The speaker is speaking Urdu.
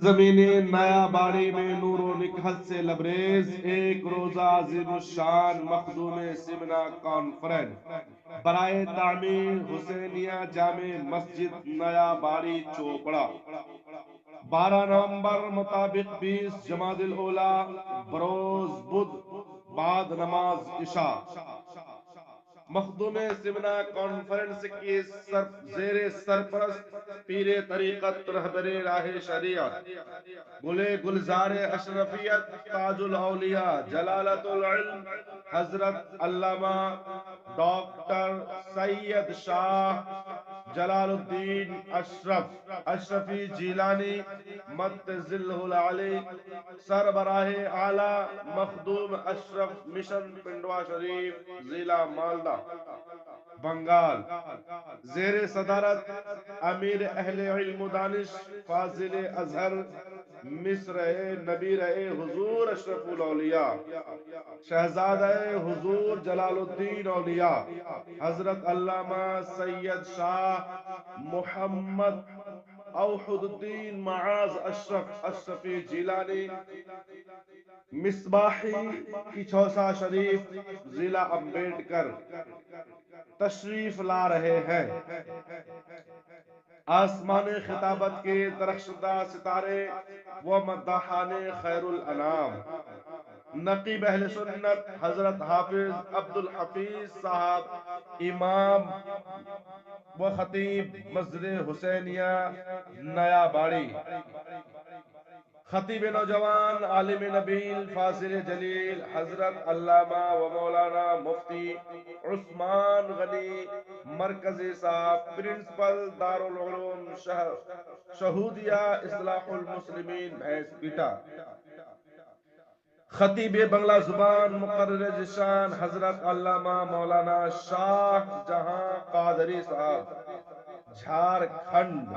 زمین نیا باڑی میں نور و نکہت سے لبریز ایک روزہ عظیم الشان مخدوم سمنا کانفرنس برائے تعمیر حسینیہ جامع مسجد نیا باڑی چوپڑا 12 نومبر مطابق 20 جمادی الاولیٰ بروز بدھ بعد نماز عشاء مخدوم سمنا کانفرنس کی زیر سرپرست پیر طریقت رہبر راہ شریعت گلے گلزار اشرفیت تاج الاولیاء جلالت العلم حضرت علامہ ڈاکٹر سید شاہ جلال الدین اشرفی جیلانی مد ظلہ العلی سربراہ اعلی مخدوم اشرف مشن پنڈوا شریف ضلع مالدہ بنگال زیر صدارت امیر اہل علم و دانش فاضل ازہر مصر نبی رہے حضور اشرف الاولیاء شہزادہ حضور جلال الدین اولیاء حضرت علامہ سید شاہ محمد اوحد الدین معاذ اشرفی جیلانی مصباحی کچھوسا شریف ضلع امبیڈکر تشریف لا رہے ہیں۔ آسمان خطابت کے درخشندہ ستارے و مداحان خیر الانام نقیب اہل سنت حضرت حافظ عبدالحفیظ صاحب امام و خطیب مسجد حسینیہ نیا باڑی، خطیب نوجوان عالم نبیل فاضل جلیل حضرت علامہ و مولانا مفتی عثمان غنی مرکزی صاحب پرنسپل دارالعلوم شہودیہ اصلاح المسلمین بھینس پیٹا، خطیب بنگلہ زبان مقرر ذیشان حضرت علامہ مولانا شاہ جہاں قادری صاحب جھارکھنڈ،